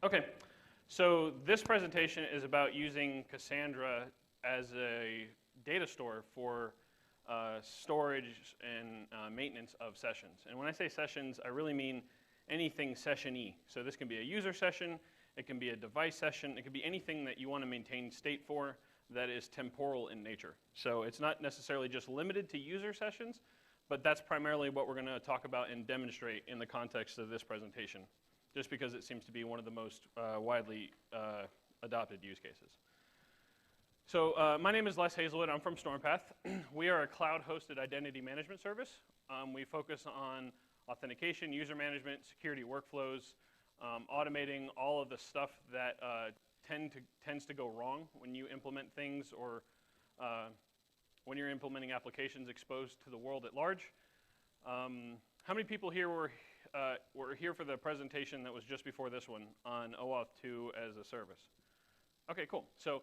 Okay, so this presentation is about using Cassandra as a data store for storage and maintenance of sessions. And when I say sessions, I really mean anything session-y. So this can be a user session, it can be a device session, it can be anything that you want to maintain state for that is temporal in nature. So it's not necessarily just limited to user sessions, but that's primarily what we're going to talk about and demonstrate in the context of this presentation, just because it seems to be one of the most widely adopted use cases. So my name is Les Hazlewood. I'm from Stormpath. We are a cloud-hosted identity management service. We focus on authentication, user management, security workflows, automating all of the stuff that tends to go wrong when you implement things or when you're implementing applications exposed to the world at large. How many people here were here for the presentation that was just before this one on OAuth 2 as a service? Okay, cool. So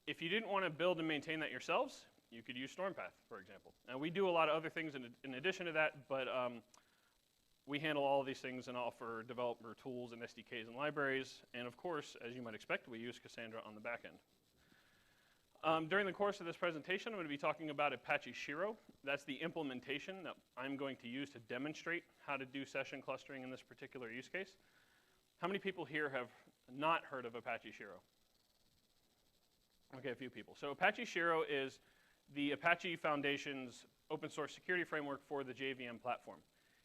if you didn't want to build and maintain that yourselves, you could use Stormpath, for example. And we do a lot of other things in addition to that, but we handle all of these things and offer developer tools and SDKs and libraries. And of course, as you might expect, we use Cassandra on the back end. During the course of this presentation, I'm going to be talking about Apache Shiro. That's the implementation that I'm going to use to demonstrate how to do session clustering in this particular use case. How many people here have not heard of Apache Shiro? Okay, a few people. So Apache Shiro is the Apache Foundation's open source security framework for the JVM platform.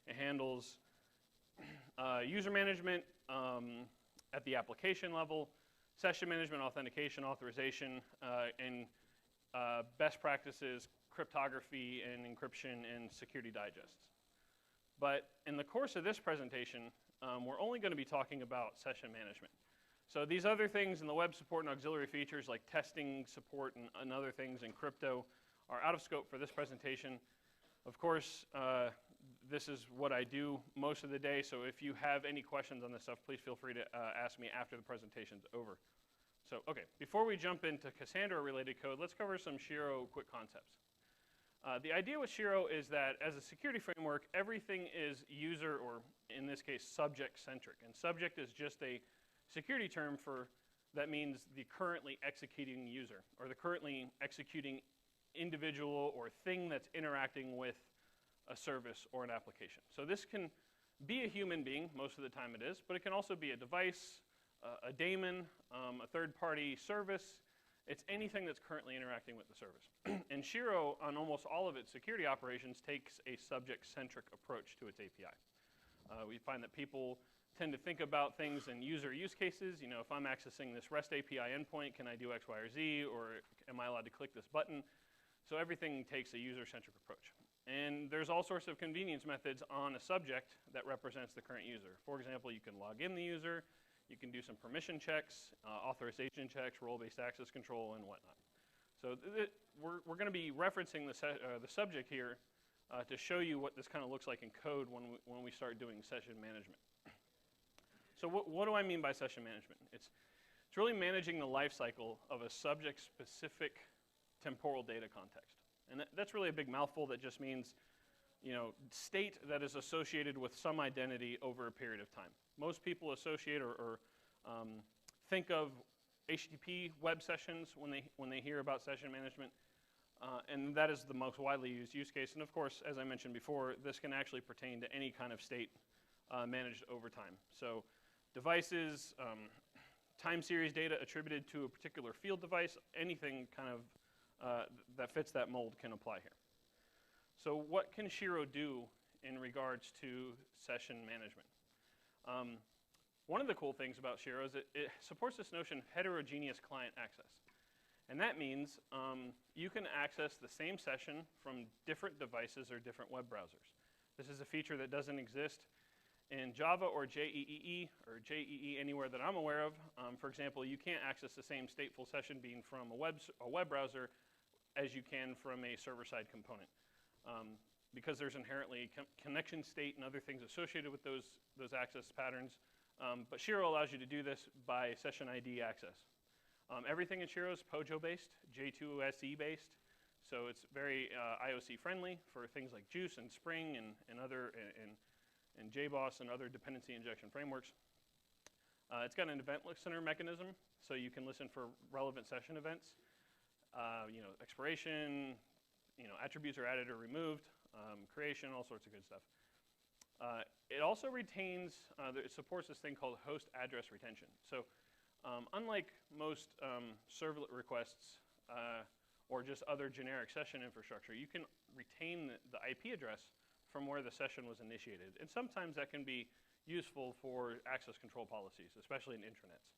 It handles user management at the application level, session management, authentication, authorization, and best practices, cryptography, and encryption, and security digests. But in the course of this presentation, we're only going to be talking about session management. So these other things in the web support and auxiliary features like testing, support, and other things in crypto are out of scope for this presentation. Of course, this is what I do most of the day, so if you have any questions on this stuff, please feel free to ask me after the presentation's over. So, okay, before we jump into Cassandra-related code, let's cover some Shiro quick concepts. The idea with Shiro is that as a security framework, everything is user, or in this case, subject-centric. And subject is just a security term for, that means the currently executing user, or the currently executing individual or thing that's interacting with a service or an application. So this can be a human being, most of the time it is, but it can also be a device, a daemon, a third-party service. It's anything that's currently interacting with the service. And Shiro, on almost all of its security operations, takes a subject-centric approach to its API. We find that people tend to think about things in user use cases. You know, if I'm accessing this REST API endpoint, can I do X, Y, or Z, or am I allowed to click this button? So everything takes a user-centric approach. And there's all sorts of convenience methods on a subject that represents the current user. For example, you can log in the user, you can do some permission checks, authorization checks, role-based access control, and whatnot. So we're going to be referencing the subject here to show you what this kind of looks like in code when we start doing session management. So what do I mean by session management? It's really managing the life cycle of a subject-specific temporal data context. And that's really a big mouthful that just means, you know, state that is associated with some identity over a period of time. Most people associate or think of HTTP web sessions when they hear about session management, and that is the most widely used use case. And of course, as I mentioned before, this can actually pertain to any kind of state managed over time. So devices, time series data attributed to a particular field device, anything kind of that fits that mold can apply here. So what can Shiro do in regards to session management? One of the cool things about Shiro is it supports this notion of heterogeneous client access. And that means you can access the same session from different devices or different web browsers. This is a feature that doesn't exist in Java or JEE anywhere that I'm aware of. For example, you can't access the same stateful session being from a web browser as you can from a server-side component, because there's inherently connection state and other things associated with those access patterns. But Shiro allows you to do this by session ID access. Everything in Shiro is POJO-based, J2SE-based, so it's very IOC-friendly for things like Juice and Spring and JBoss and other dependency injection frameworks. It's got an event listener mechanism, so you can listen for relevant session events. Expiration, attributes are added or removed, creation, all sorts of good stuff. It also retains, it supports this thing called host address retention. So unlike most servlet requests or just other generic session infrastructure, you can retain the IP address from where the session was initiated. And sometimes that can be useful for access control policies, especially in intranets.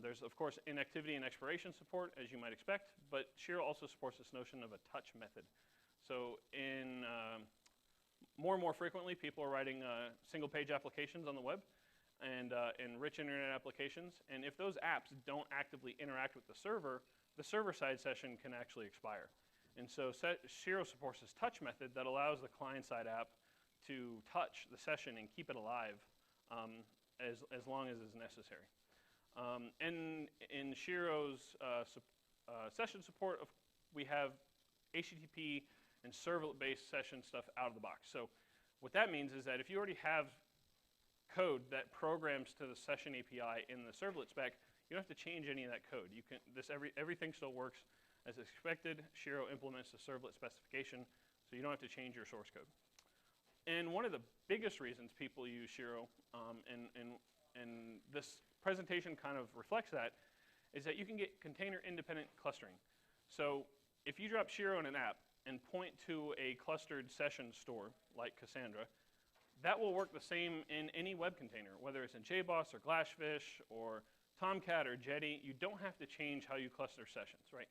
There's, of course, inactivity and expiration support, as you might expect, but Shiro also supports this notion of a touch method. So in more and more frequently, people are writing single-page applications on the web and rich internet applications. And if those apps don't actively interact with the server-side session can actually expire. And so Shiro supports this touch method that allows the client-side app to touch the session and keep it alive as long as is necessary. And in Shiro's session support, we have HTTP and servlet-based session stuff out of the box. So what that means is that if you already have code that programs to the session API in the servlet spec, you don't have to change any of that code. You can everything still works as expected. Shiro implements the servlet specification, so you don't have to change your source code. And one of the biggest reasons people use Shiro, and this presentation kind of reflects that, is that you can get container-independent clustering. So if you drop Shiro in an app and point to a clustered session store, like Cassandra, that will work the same in any web container, whether it's in JBoss or Glassfish or Tomcat or Jetty. You don't have to change how you cluster sessions, right?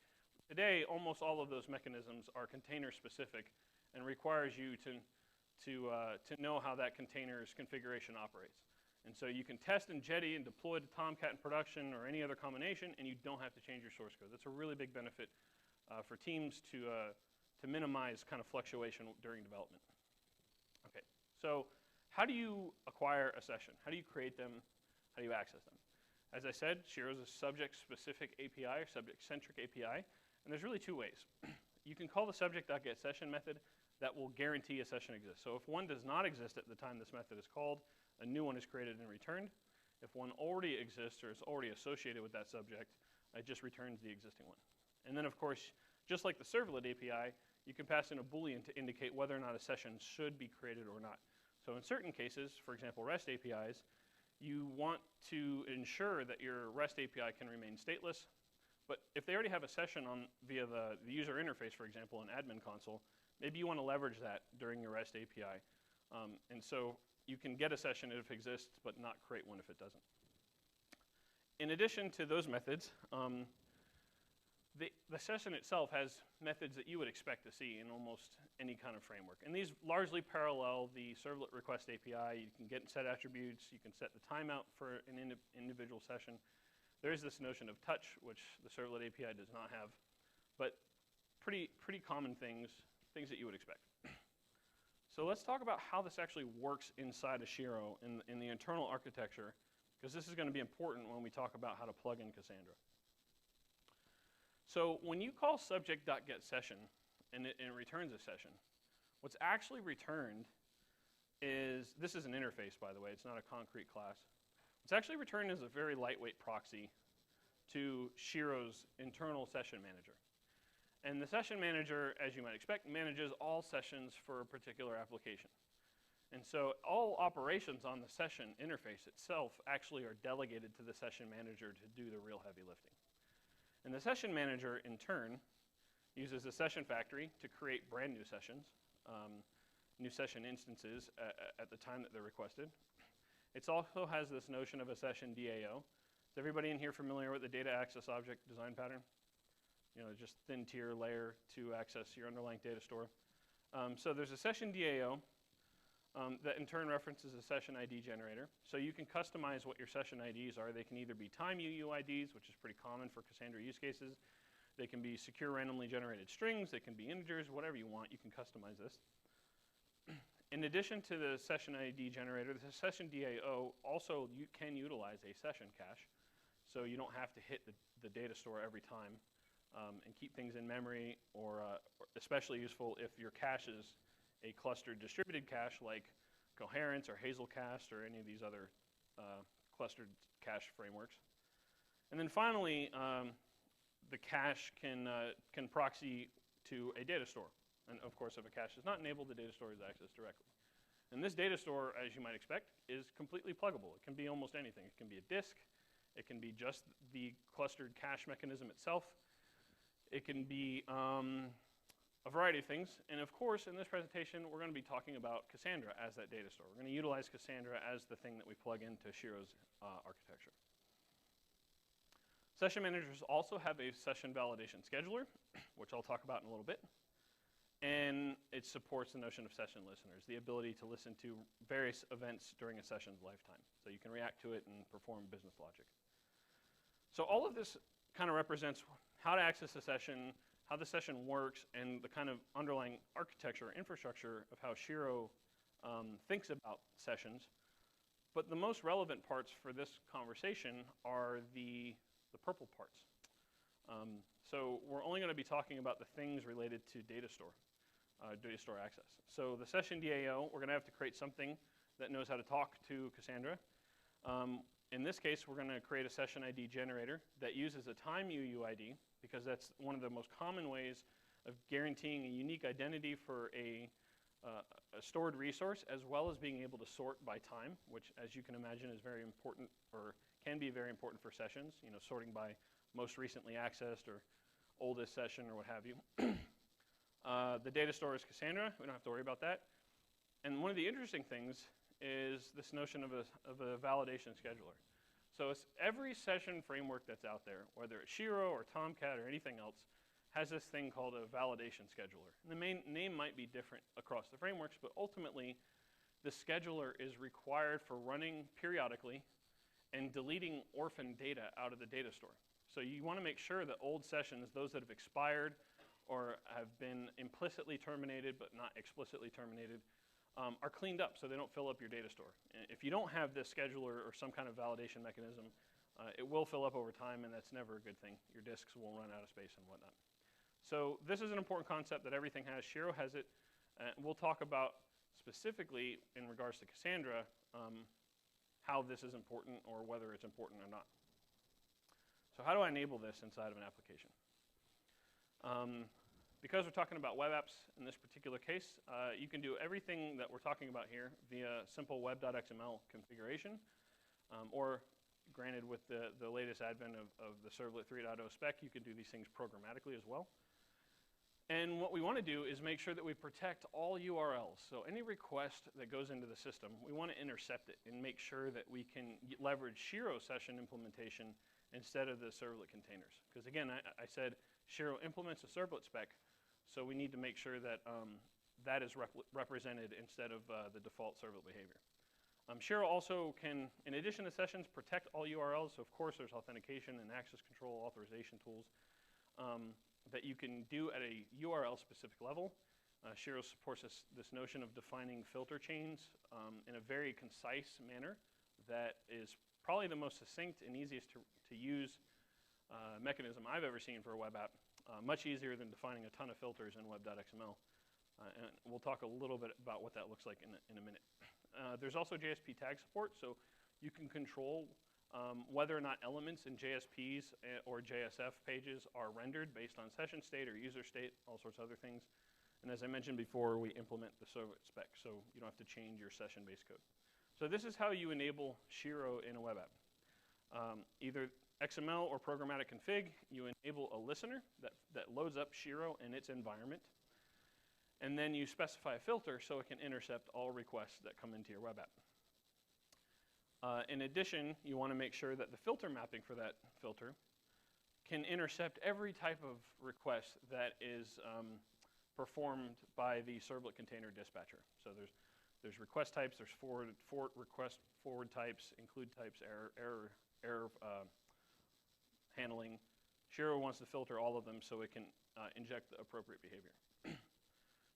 Today, almost all of those mechanisms are container-specific and requires you to know how that container's configuration operates. And so you can test in Jetty and deploy to Tomcat in production or any other combination, and you don't have to change your source code. That's a really big benefit for teams to minimize kind of fluctuation during development. Okay, so how do you acquire a session? How do you create them? How do you access them? As I said, Shiro is a subject-specific API or subject-centric API, and there's really two ways. You can call the subject.getSession method that will guarantee a session exists. So if one does not exist at the time this method is called, a new one is created and returned. If one already exists or is already associated with that subject, it just returns the existing one. And then, of course, just like the servlet API, you can pass in a Boolean to indicate whether or not a session should be created or not. So in certain cases, for example, REST APIs, you want to ensure that your REST API can remain stateless. But if they already have a session via the user interface, for example, in admin console, maybe you want to leverage that during your REST API. And so you can get a session if it exists, but not create one if it doesn't. In addition to those methods, the session itself has methods that you would expect to see in almost any kind of framework. And these largely parallel the servlet request API. You can get and set attributes. You can set the timeout for an individual session. There is this notion of touch, which the servlet API does not have, but pretty common things that you would expect. So let's talk about how this actually works inside of Shiro in the internal architecture, because this is going to be important when we talk about how to plug in Cassandra. So when you call subject.getSession and it returns a session, what's actually returned is, this is an interface, by the way, it's not a concrete class. What's actually returned is a very lightweight proxy to Shiro's internal session manager. And the session manager, as you might expect, manages all sessions for a particular application. And so all operations on the session interface itself actually are delegated to the session manager to do the real heavy lifting. And the session manager, in turn, uses a session factory to create brand new sessions, new session instances at the time that they're requested. It also has this notion of a session DAO. Is everybody in here familiar with the data access object design pattern? You know, just thin tier layer to access your underlying data store. So there's a session DAO that in turn references a session ID generator. So you can customize what your session IDs are. They can either be time UUIDs, which is pretty common for Cassandra use cases. They can be secure randomly generated strings. They can be integers, whatever you want. You can customize this. In addition to the session ID generator, the session DAO also can utilize a session cache. So you don't have to hit the data store every time and keep things in memory, or especially useful if your cache is a clustered distributed cache like Coherence or Hazelcast or any of these other clustered cache frameworks. And then finally, the cache can proxy to a data store. And of course, if a cache is not enabled, the data store is accessed directly. And this data store, as you might expect, is completely pluggable. It can be almost anything. It can be a disk. It can be just the clustered cache mechanism itself. It can be a variety of things. And of course, in this presentation, we're going to be talking about Cassandra as that data store. We're going to utilize Cassandra as the thing that we plug into Shiro's architecture. Session managers also have a session validation scheduler, which I'll talk about in a little bit. And it supports the notion of session listeners, the ability to listen to various events during a session's lifetime. So you can react to it and perform business logic. So all of this kind of represents how to access a session, how the session works, and the kind of underlying architecture, infrastructure of how Shiro thinks about sessions. But the most relevant parts for this conversation are the purple parts. So we're only going to be talking about the things related to data store access. So the session DAO, we're going to have to create something that knows how to talk to Cassandra. In this case, we're going to create a session ID generator that uses a time UUID, because that's one of the most common ways of guaranteeing a unique identity for a stored resource, as well as being able to sort by time, which, as you can imagine, is very important, or can be very important for sessions, sorting by most recently accessed or oldest session or what have you. The data store is Cassandra. We don't have to worry about that. And one of the interesting things is this notion of a validation scheduler. So it's every session framework that's out there, whether it's Shiro or Tomcat or anything else, has this thing called a validation scheduler. And the main name might be different across the frameworks, but ultimately, the scheduler is required for running periodically and deleting orphan data out of the data store. So you want to make sure that old sessions, those that have expired or have been implicitly terminated but not explicitly terminated, are cleaned up so they don't fill up your data store. If you don't have this scheduler or some kind of validation mechanism, it will fill up over time, and that's never a good thing. Your disks will run out of space and whatnot. So this is an important concept that everything has. Shiro has it. We'll talk about specifically in regards to Cassandra how this is important or whether it's important or not. So how do I enable this inside of an application? Because we're talking about web apps in this particular case, you can do everything that we're talking about here via simple web.xml configuration, or granted with the latest advent of the Servlet 3.0 spec, you can do these things programmatically as well. And what we want to do is make sure that we protect all URLs. So any request that goes into the system, we want to intercept it and make sure that we can leverage Shiro session implementation instead of the servlet containers. Because again, I said Shiro implements a servlet spec, so we need to make sure that that is represented instead of the default servlet behavior. Shiro also can, in addition to sessions, protect all URLs. So of course, there's authentication and access control authorization tools that you can do at a URL-specific level. Shiro supports this notion of defining filter chains in a very concise manner that is probably the most succinct and easiest to use mechanism I've ever seen for a web app, much easier than defining a ton of filters in web.xml. And we'll talk a little bit about what that looks like in a minute. There's also JSP tag support, so you can control whether or not elements in JSPs or JSF pages are rendered based on session state or user state, all sorts of other things. And as I mentioned before, we implement the servlet spec, so you don't have to change your session-based code. So this is how you enable Shiro in a web app. Either XML or programmatic config, you enable a listener that loads up Shiro in its environment. And then you specify a filter so it can intercept all requests that come into your web app. In addition, you want to make sure that the filter mapping for that filter can intercept every type of request that is performed by the servlet container dispatcher. So there's request types, there's request forward types, include types, error handling. Shiro wants to filter all of them so it can inject the appropriate behavior.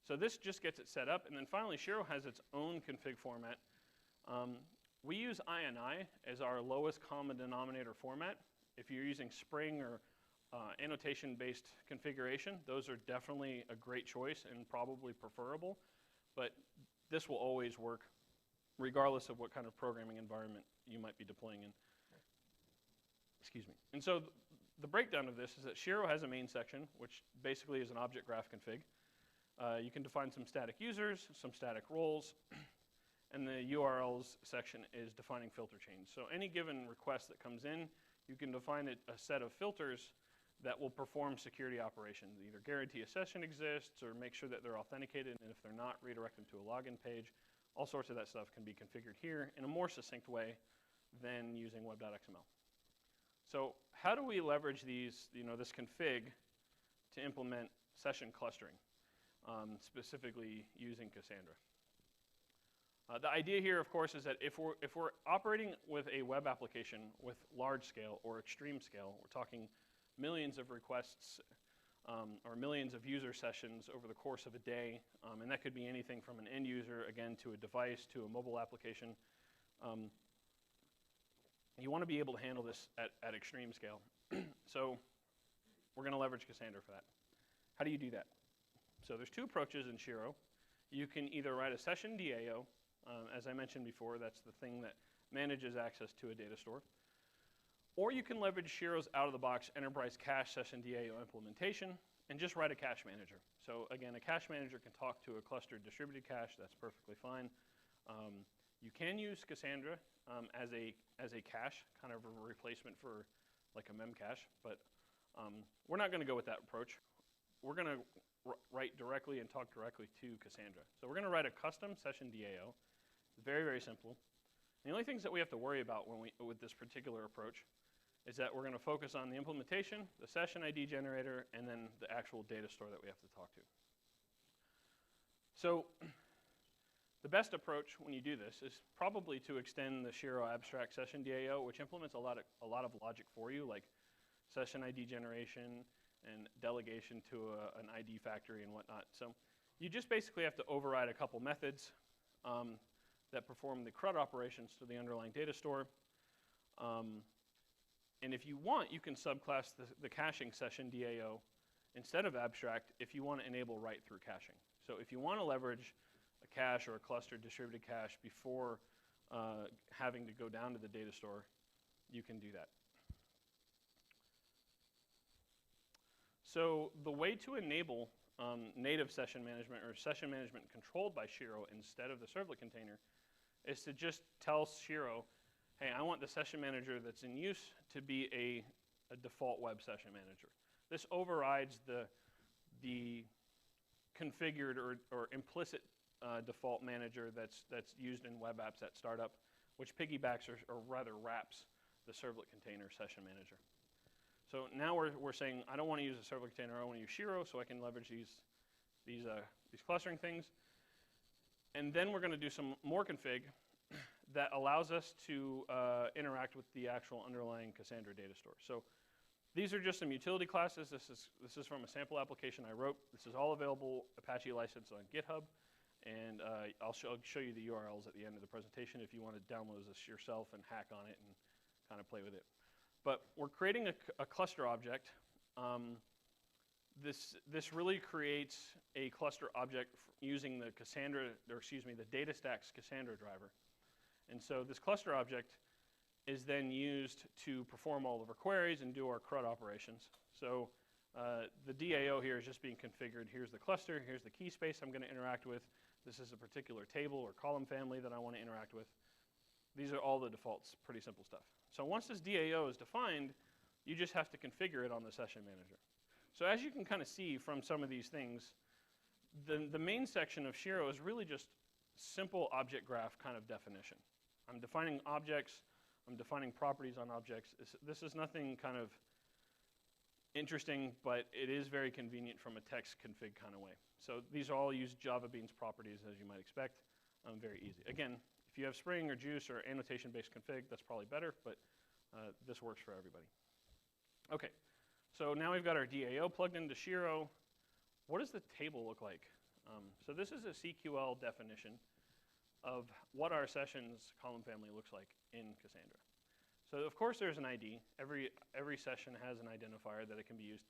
So this just gets it set up, and then finally Shiro has its own config format. We use INI as our lowest common denominator format. If you're using Spring or annotation-based configuration, those are definitely a great choice and probably preferable, but this will always work regardless of what kind of programming environment you might be deploying in. Excuse me. And so the breakdown of this is that Shiro has a main section, which basically is an object graph config. You can define some static users, some static roles, and the URLs section is defining filter chains. So any given request that comes in, you can define a set of filters that will perform security operations, either guarantee a session exists or make sure that they're authenticated, and if they're not, redirect them to a login page. All sorts of that stuff can be configured here in a more succinct way than using web.xml. So how do we leverage these, this config to implement session clustering, specifically using Cassandra? The idea here, of course, is that if we're operating with a web application with large scale or extreme scale, we're talking millions of requests or millions of user sessions over the course of a day, and that could be anything from an end user, again, to a device, to a mobile application. You want to be able to handle this at extreme scale. So we're going to leverage Cassandra for that. How do you do that? So there's two approaches in Shiro. You can either write a session DAO. As I mentioned before, that's the thing that manages access to a data store. Or you can leverage Shiro's out-of-the-box enterprise cache session DAO implementation and just write a cache manager. So again, a cache manager can talk to a clustered distributed cache. That's perfectly fine. You can use Cassandra as a cache, kind of a replacement for like a memcache, but we're not going to go with that approach. We're going to write directly and talk directly to Cassandra. So we're going to write a custom session DAO. Very, very simple. The only things that we have to worry about with this particular approach is that we're going to focus on the implementation, the session ID generator, and then the actual data store that we have to talk to. So the best approach when you do this is probably to extend the Shiro abstract session DAO, which implements a lot of logic for you, like session ID generation and delegation to an ID factory and whatnot. So you just basically have to override a couple methods that perform the CRUD operations to the underlying data store. And if you want, you can subclass the caching session DAO instead of abstract if you want to enable write-through caching. So if you want to leverage a cache or a clustered distributed cache before having to go down to the data store, you can do that. So the way to enable native session management or session management controlled by Shiro instead of the servlet container is to just tell Shiro, hey, I want the session manager that's in use to be a default web session manager. This overrides the configured or implicit default manager that's used in web apps at startup, which piggybacks or rather wraps the servlet container session manager. So now we're saying I don't want to use a servlet container, I want to use Shiro so I can leverage these clustering things. And then we're going to do some more config that allows us to interact with the actual underlying Cassandra data store. So these are just some utility classes. This is from a sample application I wrote. This is all available Apache license on GitHub. And I'll show you the URLs at the end of the presentation if you want to download this yourself and hack on it and kind of play with it. But we're creating a cluster object. This really creates a cluster object using the Cassandra, or excuse me, the DataStax Cassandra driver. And so this cluster object is then used to perform all of our queries and do our CRUD operations. So the DAO here is just being configured. Here's the cluster, here's the key space I'm going to interact with. This is a particular table or column family that I want to interact with. These are all the defaults, pretty simple stuff. So once this DAO is defined, you just have to configure it on the session manager. So as you can kind of see from some of these things, the main section of Shiro is really just simple object graph kind of definition. I'm defining objects, I'm defining properties on objects. This is nothing kind of interesting, but it is very convenient from a text config kind of way. So these all use Java Beans properties, as you might expect. Very easy. Again, if you have Spring or Juice or annotation-based config, that's probably better, but this works for everybody. Okay, so now we've got our DAO plugged into Shiro. What does the table look like? So this is a CQL definition of what our sessions column family looks like in Cassandra. So of course there's an ID. Every session has an identifier that it can be used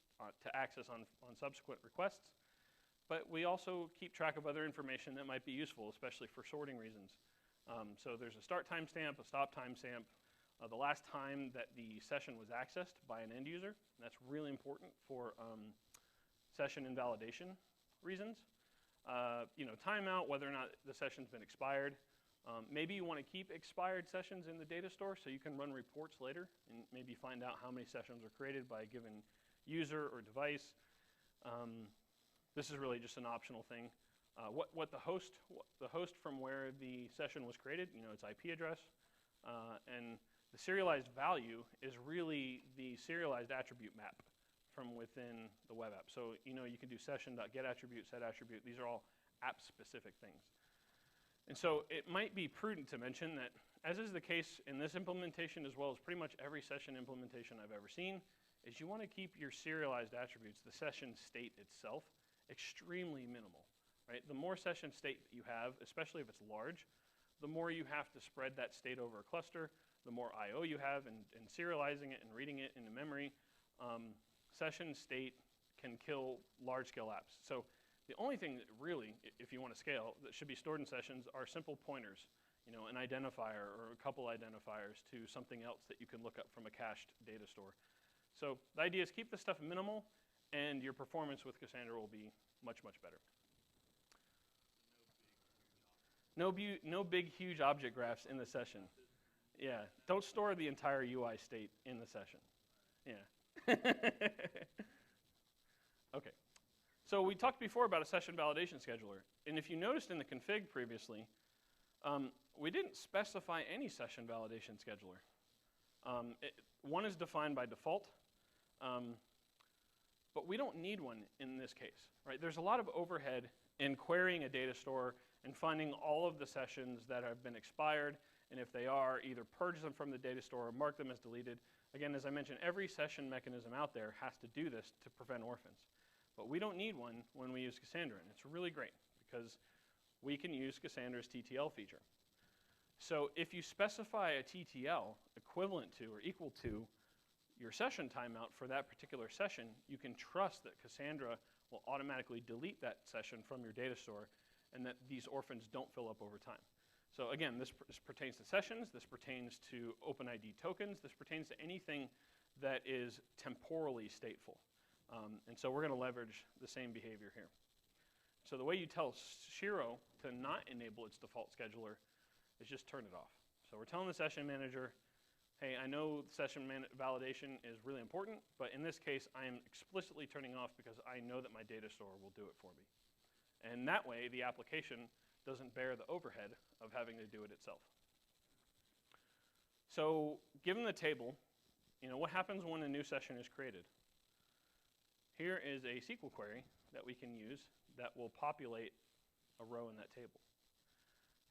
to access on subsequent requests. But we also keep track of other information that might be useful, especially for sorting reasons. So there's a start timestamp, a stop timestamp, the last time that the session was accessed by an end user. That's really important for session invalidation reasons. Timeout, whether or not the session's been expired. Maybe you want to keep expired sessions in the data store so you can run reports later and maybe find out how many sessions were created by a given user or device. This is really just an optional thing. What the host from where the session was created, its IP address, and the serialized value is really the serialized attribute map from within the web app. So you can do session.getAttribute, setAttribute. These are all app-specific things. And so it might be prudent to mention that, as is the case in this implementation as well as pretty much every session implementation I've ever seen, is you want to keep your serialized attributes, the session state itself, extremely minimal. Right? The more session state that you have, especially if it's large, the more you have to spread that state over a cluster, the more I/O you have and serializing it and reading it into memory. Session state can kill large-scale apps. So the only thing that really, if you want to scale, that should be stored in sessions are simple pointers, an identifier or a couple identifiers to something else that you can look up from a cached data store. So the idea is keep this stuff minimal, and your performance with Cassandra will be much, much better. No big, huge object graphs in the session. Yeah, don't store the entire UI state in the session. Yeah. Okay. So we talked before about a session validation scheduler. And if you noticed in the config previously, we didn't specify any session validation scheduler. One is defined by default, but we don't need one in this case. Right? There's a lot of overhead in querying a data store and finding all of the sessions that have been expired, and if they are, either purge them from the data store or mark them as deleted. Again, as I mentioned, every session mechanism out there has to do this to prevent orphans. But we don't need one when we use Cassandra, and it's really great because we can use Cassandra's TTL feature. So if you specify a TTL equivalent to or equal to your session timeout for that particular session, you can trust that Cassandra will automatically delete that session from your data store and that these orphans don't fill up over time. So again, this pertains to sessions, this pertains to OpenID tokens, this pertains to anything that is temporally stateful. And so we're going to leverage the same behavior here. So the way you tell Shiro to not enable its default scheduler is just turn it off. So we're telling the session manager, hey, I know session validation is really important, but in this case, I am explicitly turning off because I know that my data store will do it for me. And that way, the application doesn't bear the overhead of having to do it itself. So given the table, what happens when a new session is created? Here is a SQL query that we can use that will populate a row in that table.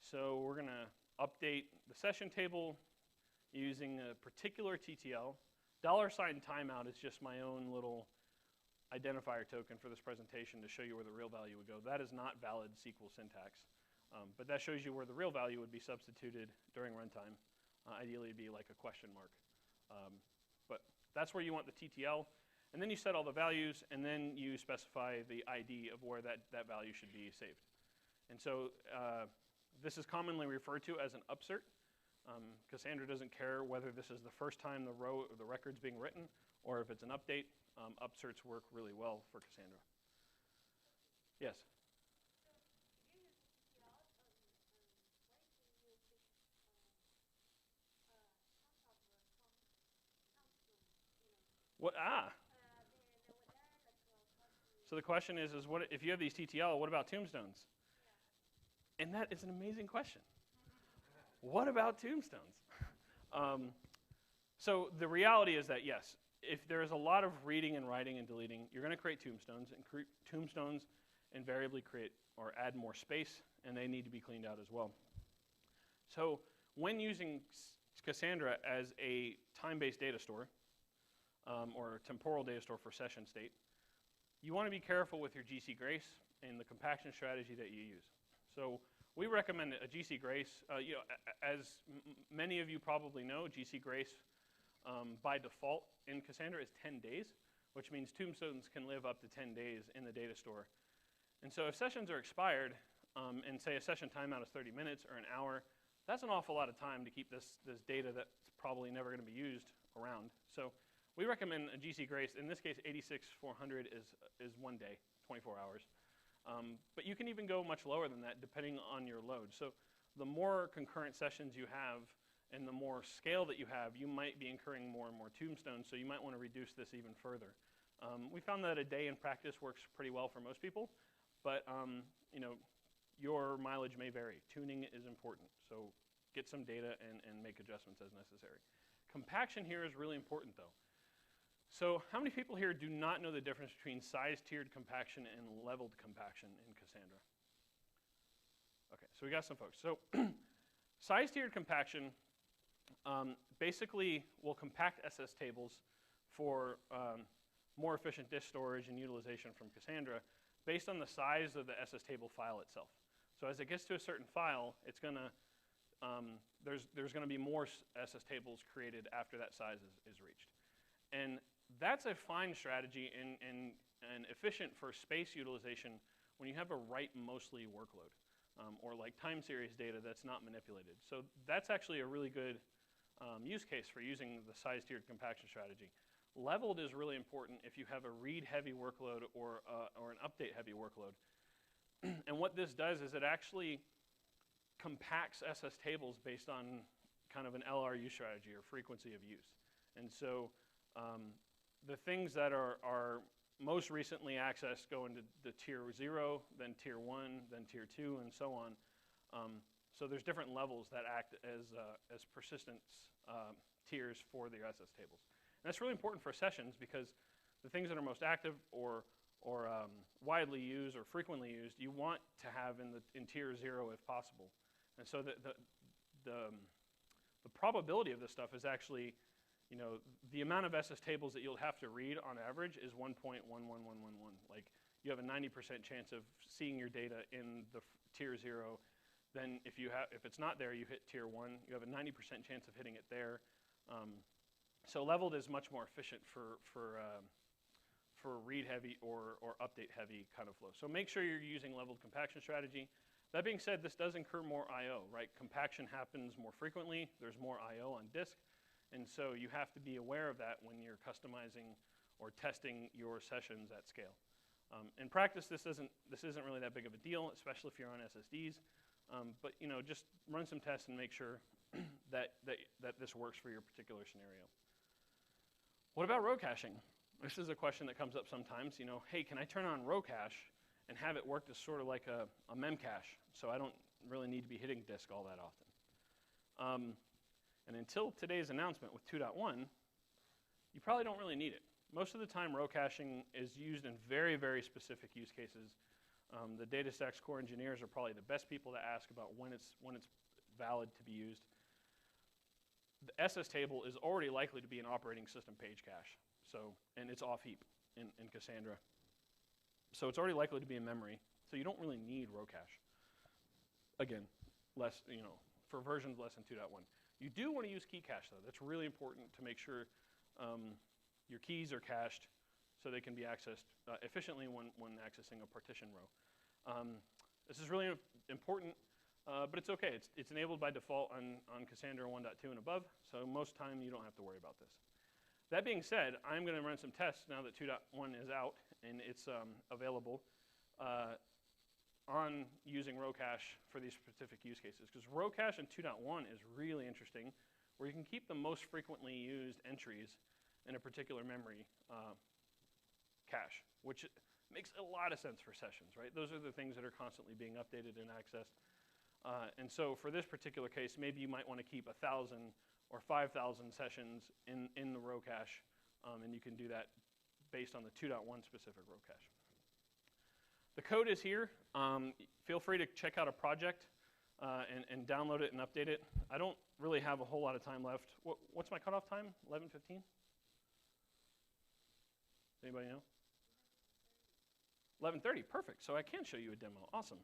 So we're going to update the session table using a particular TTL. $timeout is just my own little identifier token for this presentation to show you where the real value would go. That is not valid SQL syntax, but that shows you where the real value would be substituted during runtime. Ideally, it'd be like a question mark. But that's where you want the TTL. And then you set all the values, and then you specify the ID of where that value should be saved. And so this is commonly referred to as an upsert. Cassandra doesn't care whether this is the first time the row or the record's being written or if it's an update. Upserts work really well for Cassandra. Yes? What? So the question is what if you have these TTL, what about tombstones? And that is an amazing question. What about tombstones? So the reality is that, yes, if there is a lot of reading and writing and deleting, you're going to create tombstones, and tombstones invariably create or add more space, and they need to be cleaned out as well. So when using Cassandra as a time-based data store, or a temporal data store for session state, you want to be careful with your GC Grace and the compaction strategy that you use. So we recommend a GC Grace. As many of you probably know, GC Grace by default in Cassandra is 10 days, which means tombstones can live up to 10 days in the data store. And so if sessions are expired, and say a session timeout is 30 minutes or an hour, That's an awful lot of time to keep this data that's probably never going to be used around. So we recommend a GC Grace. In this case, 86,400 is 1 day, 24 hours. But you can even go much lower than that depending on your load. So the more concurrent sessions you have and the more scale that you have, you might be incurring more and more tombstones, so you might want to reduce this even further. We found that a day in practice works pretty well for most people, but you know, your mileage may vary. Tuning is important, so get some data and make adjustments as necessary. Compaction here is really important though. So how many people here do not know the difference between size-tiered compaction and leveled compaction in Cassandra? Okay, so we got some folks. So size-tiered compaction basically will compact SS tables for more efficient disk storage and utilization from Cassandra based on the size of the SS table file itself. So as it gets to a certain file, it's gonna, there's gonna be more SS tables created after that size is reached. And that's a fine strategy and efficient for space utilization when you have a write-mostly workload or like time series data that's not manipulated. So that's actually a really good use case for using the size-tiered compaction strategy. Leveled is really important if you have a read-heavy workload or an update-heavy workload. And what this does is it actually compacts SS tables based on kind of an LRU strategy or frequency of use. And so the things that are most recently accessed go into the tier 0, then tier 1, then tier 2, and so on. So there's different levels that act as persistence tiers for the SS tables. And that's really important for sessions because the things that are most active or widely used or frequently used, you want to have in tier 0 if possible. And so the probability of this stuff is actually, you know, the amount of SS tables that you'll have to read on average is 1.11111. Like you have a 90% chance of seeing your data in the tier 0. Then if it's not there, you hit tier 1. You have a 90% chance of hitting it there. So leveled is much more efficient for read-heavy or update-heavy kind of flow. So make sure you're using leveled compaction strategy. That being said, this does incur more I/O, right? Compaction happens more frequently. There's more I/O on disk. And so you have to be aware of that when you're customizing or testing your sessions at scale. In practice, this isn't really that big of a deal, especially if you're on SSDs. But you know, just run some tests and make sure that this works for your particular scenario. What about row caching? This is a question that comes up sometimes. You know, hey, can I turn on row cache and have it work as sort of like a mem cache, so I don't really need to be hitting disk all that often? And until today's announcement with 2.1, you probably don't really need it. Most of the time, row caching is used in very, very specific use cases. The DataStax core engineers are probably the best people to ask about when it's valid to be used. The SS table is already likely to be an operating system page cache, and it's off heap in Cassandra. So it's already likely to be in memory, so you don't really need row cache. Again, for versions less than 2.1. You do want to use key cache, though. That's really important to make sure your keys are cached so they can be accessed efficiently when accessing a partition row. This is really important, but it's okay. It's enabled by default on Cassandra 1.2 and above, so most time you don't have to worry about this. That being said, I'm going to run some tests now that 2.1 is out and it's available on using row cache for these specific use cases. Because row cache in 2.1 is really interesting, where you can keep the most frequently used entries in a particular memory cache, which makes a lot of sense for sessions, right? Those are the things that are constantly being updated and accessed. And so for this particular case, maybe you might want to keep 1,000 or 5,000 sessions in the row cache, and you can do that based on the 2.1 specific row cache. The code is here. Feel free to check out a project and download it and update it. I don't really have a whole lot of time left. What's my cutoff time? 11:15? Anybody know? 11:30, perfect. So I can show you a demo. Awesome.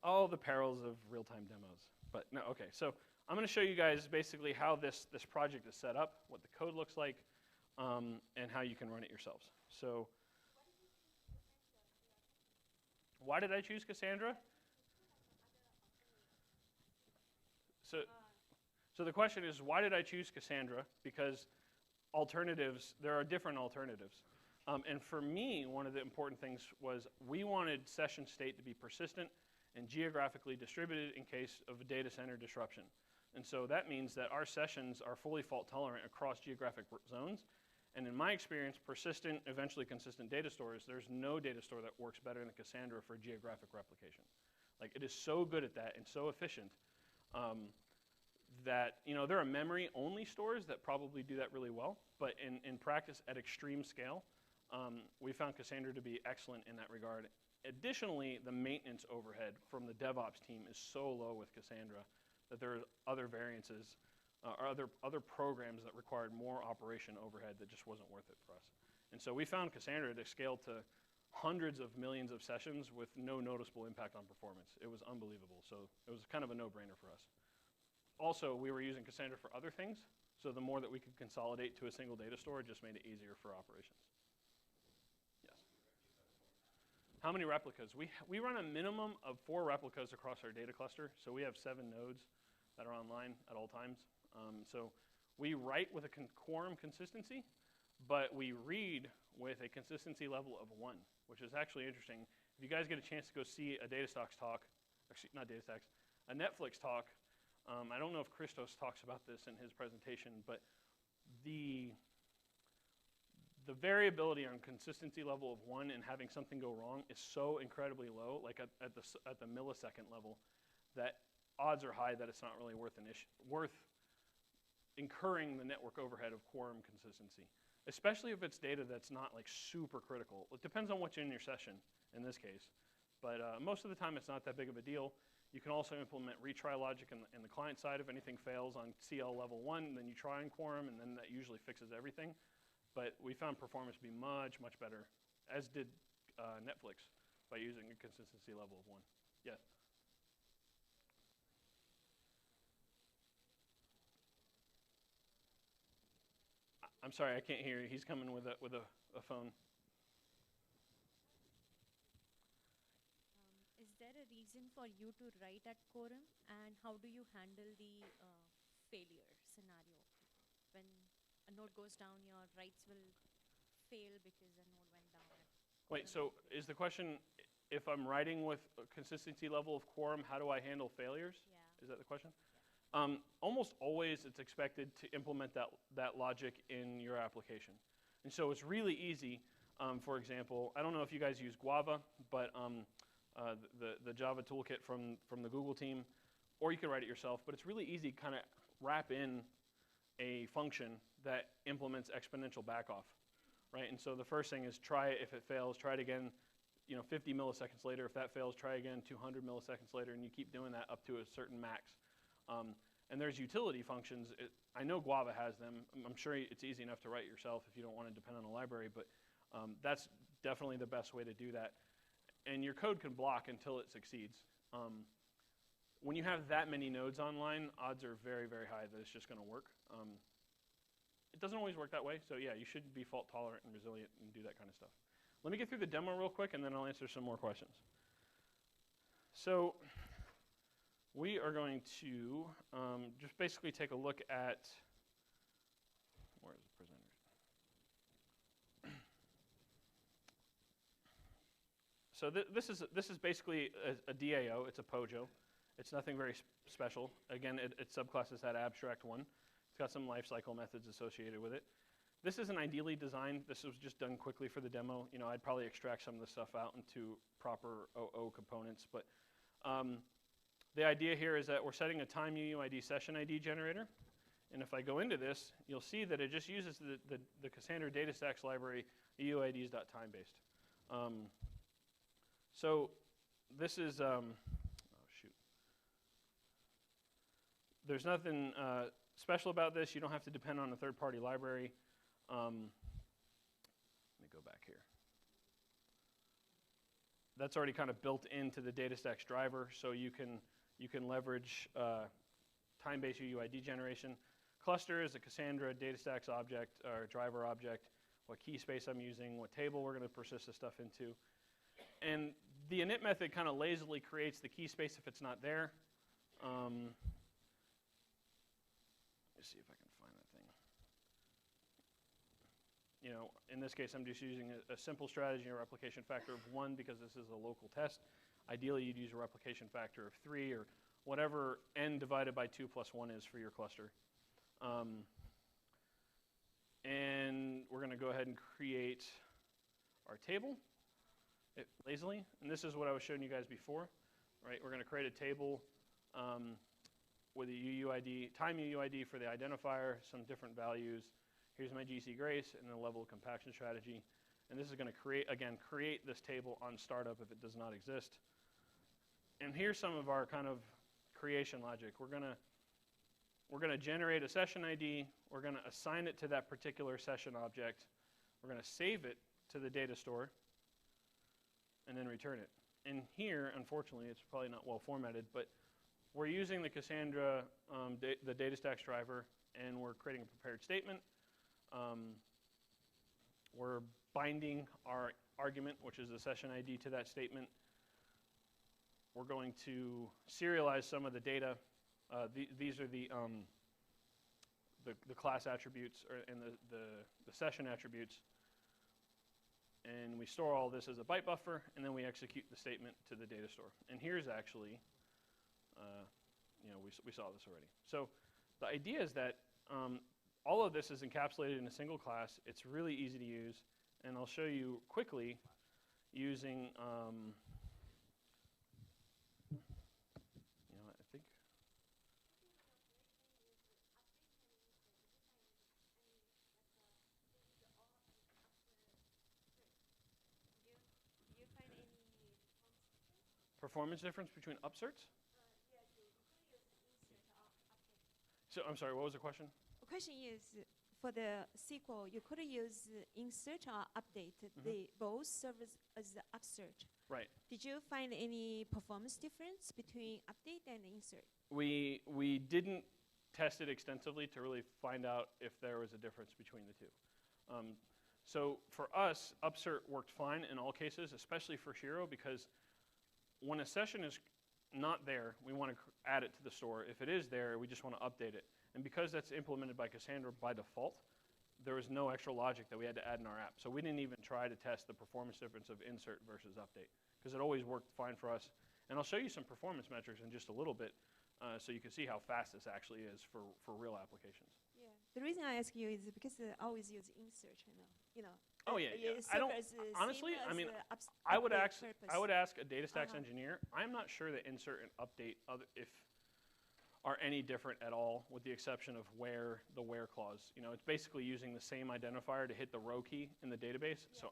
All the perils of real-time demos. But no, okay. So I'm going to show you guys basically how this project is set up, what the code looks like, and how you can run it yourselves. So why did I choose Cassandra? So the question is, why did I choose Cassandra? Because there are different alternatives. And for me, one of the important things was we wanted session state to be persistent and geographically distributed in case of a data center disruption. And so that means that our sessions are fully fault tolerant across geographic zones. And in my experience, persistent, eventually consistent data stores, there's no data store that works better than Cassandra for geographic replication. Like, it is so good at that and so efficient that, there are memory-only stores that probably do that really well, but in practice at extreme scale, we found Cassandra to be excellent in that regard. Additionally, the maintenance overhead from the DevOps team is so low with Cassandra that there are other variances or other programs that required more operation overhead that just wasn't worth it for us. And so we found Cassandra to scale to hundreds of millions of sessions with no noticeable impact on performance. It was unbelievable. So it was kind of a no-brainer for us. Also, we were using Cassandra for other things, so the more that we could consolidate to a single data store, it just made it easier for operations. Yes. How many replicas? We run a minimum of 4 replicas across our data cluster, so we have 7 nodes that are online at all times. So we write with a quorum consistency, but we read with a consistency level of 1, which is actually interesting. If you guys get a chance to go see a DataStax talk, actually not DataStax, a Netflix talk, I don't know if Christos talks about this in his presentation, but the variability on consistency level of 1 and having something go wrong is so incredibly low, like at the millisecond level, that odds are high that it's not really worth incurring the network overhead of quorum consistency, especially if it's data that's not like super critical. It depends on what's in your session in this case, but most of the time it's not that big of a deal. You can also implement retry logic in the client side. If anything fails on CL level 1, then you try in quorum, and then that usually fixes everything. But we found performance to be much, much better, as did Netflix, by using a consistency level of 1. Yes? I'm sorry, I can't hear you. He's coming with a phone. Is there a reason for you to write at quorum, and how do you handle the failure scenario? When a node goes down, your writes will fail because a node went down. Wait, so is the question, if I'm writing with a consistency level of quorum, how do I handle failures? Yeah. Is that the question? Yeah. Almost always it's expected to implement that logic in your application. And so it's really easy. For example, I don't know if you guys use Guava, but the Java toolkit from the Google team, or you can write it yourself, but it's really easy to kind of wrap in a function that implements exponential backoff, right? And so the first thing is try it. If it fails, try it again, 50 milliseconds later. If that fails, try again 200 milliseconds later, and you keep doing that up to a certain max. And there's utility functions. I know Guava has them. I'm sure it's easy enough to write yourself if you don't want to depend on a library, but that's definitely the best way to do that. And your code can block until it succeeds. When you have that many nodes online, odds are very, very high that it's just going to work. It doesn't always work that way, so yeah, you should be fault tolerant and resilient and do that kind of stuff. Let me get through the demo real quick, and then I'll answer some more questions. So we are going to just basically take a look at, where is the presenter? So this is basically a DAO. It's a POJO. It's nothing very special. Again, its subclass is that abstract one. It's got some lifecycle methods associated with it. This isn't ideally designed. This was just done quickly for the demo. I'd probably extract some of the stuff out into proper OO components. But the idea here is that we're setting a time UUID session ID generator. And if I go into this, you'll see that it just uses the Cassandra DataStax library UUIDs.timebased. So this is, oh shoot. There's nothing special about this. You don't have to depend on a third-party library. Let me go back here. That's already kind of built into the DataStax driver, so you can leverage time-based UUID generation. Cluster is a Cassandra DataStax object or driver object, what key space I'm using, what table we're going to persist the stuff into. And the init method kind of lazily creates the key space if it's not there. see if I can find that thing. You know, in this case, I'm just using a simple strategy, a replication factor of 1 because this is a local test. Ideally, you'd use a replication factor of 3 or whatever n divided by 2 plus 1 is for your cluster. And we're going to go ahead and create our table lazily. And this is what I was showing you guys before. Right? We're going to create a table with a UUID, time UUID for the identifier, some different values. Here's my GC Grace and the level of compaction strategy. And this is going to create this table on startup if it does not exist. And here's some of our kind of creation logic. We're going to generate a session ID. We're going to assign it to that particular session object. We're going to save it to the data store and then return it. And here, unfortunately, it's probably not well formatted, but we're using the Cassandra, the DataStax driver, and we're creating a prepared statement. We're binding our argument, which is the session ID, to that statement. We're going to serialize some of the data. These are the class attributes and the session attributes. And we store all this as a byte buffer, and then we execute the statement to the data store. And here's actually, you know, we saw this already. So the idea is that all of this is encapsulated in a single class. It's really easy to use, and I'll show you quickly using, you know, I think. Do you find any Performance difference between upserts? yes, you could use insert or update. So I'm sorry, what was the question? The question is, for the SQL, you could use insert or update. They both serve as the upsearch. Right. Did you find any performance difference between update and insert? We didn't test it extensively to really find out if there was a difference between the two. So for us, upsert worked fine in all cases, especially for Shiro, because when a session is not there, we want to add it to the store. If it is there, we just want to update it. And because that's implemented by Cassandra by default, there was no extra logic that we had to add in our app. So we didn't even try to test the performance difference of insert versus update, because it always worked fine for us. And I'll show you some performance metrics in just a little bit so you can see how fast this actually is for real applications. Yeah. The reason I ask you is because I always use insert, you know. Oh yeah, yeah. I don't, honestly, I mean, I would ask a DataStax engineer. I'm not sure that insert and update are any different at all, with the exception of the where clause. You know, it's basically using the same identifier to hit the row key in the database. Yeah. So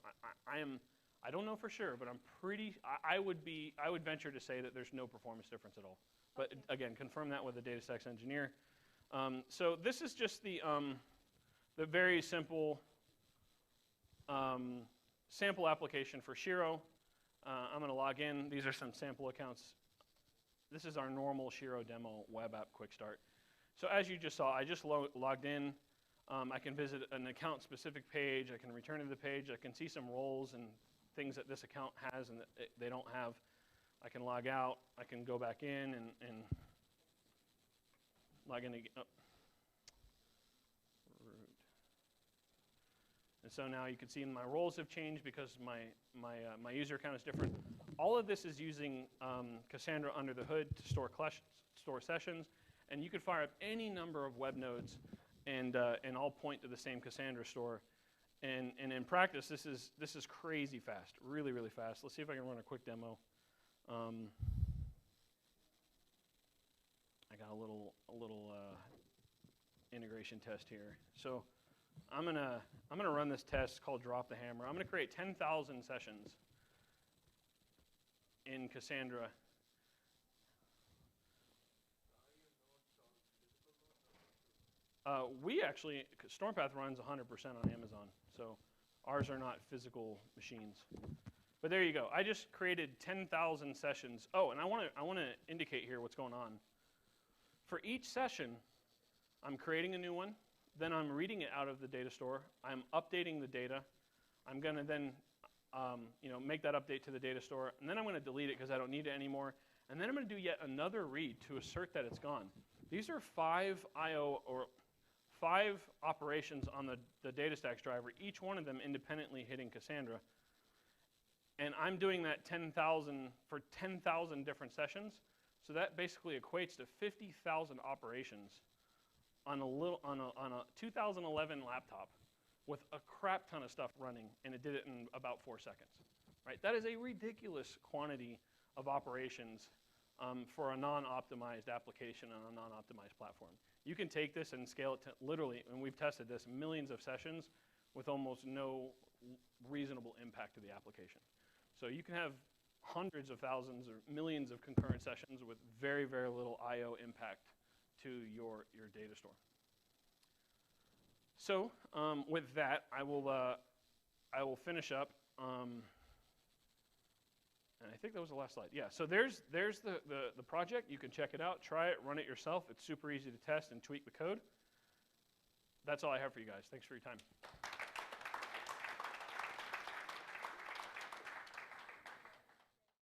I don't know for sure, but I would venture to say that there's no performance difference at all. But okay. Again, confirm that with a DataStax engineer. So this is just the very simple sample application for Shiro. I'm going to log in. These are some sample accounts. This is our normal Shiro demo web app quick start. So as you just saw, I just logged in. I can visit an account-specific page. I can return to the page. I can see some roles and things that this account has and that they don't have. I can log out. I can go back in and log in again. Oh. And so now you can see my roles have changed because my user account is different. All of this is using Cassandra under the hood to store sessions, and you could fire up any number of web nodes and all point to the same Cassandra store. And in practice, this is crazy fast, really, really fast. Let's see if I can run a quick demo. I got a little integration test here. So I'm gonna run this test called Drop the Hammer. I'm gonna create 10,000 sessions in Cassandra. We actually, Stormpath runs 100% on Amazon, so ours are not physical machines. But there you go. I just created 10,000 sessions. Oh, and I want to indicate here what's going on. For each session, I'm creating a new one. Then I'm reading it out of the data store. I'm updating the data. I'm going to then make that update to the data store. And then I'm going to delete it because I don't need it anymore. And then I'm going to do yet another read to assert that it's gone. These are 5 I/O or 5 operations on the DataStax driver, each one of them independently hitting Cassandra. And I'm doing that 10,000 for 10,000 different sessions. So that basically equates to 50,000 operations on a 2011 laptop with a crap ton of stuff running, and it did it in about 4 seconds. Right? That is a ridiculous quantity of operations for a non-optimized application on a non-optimized platform. You can take this and scale it to literally, and we've tested this, millions of sessions with almost no reasonable impact to the application. So you can have hundreds of thousands or millions of concurrent sessions with very, very little I/O impact to your data store. So with that, I will finish up. And I think that was the last slide. Yeah, so there's the project. You can check it out, try it, run it yourself. It's super easy to test and tweak the code. That's all I have for you guys. Thanks for your time.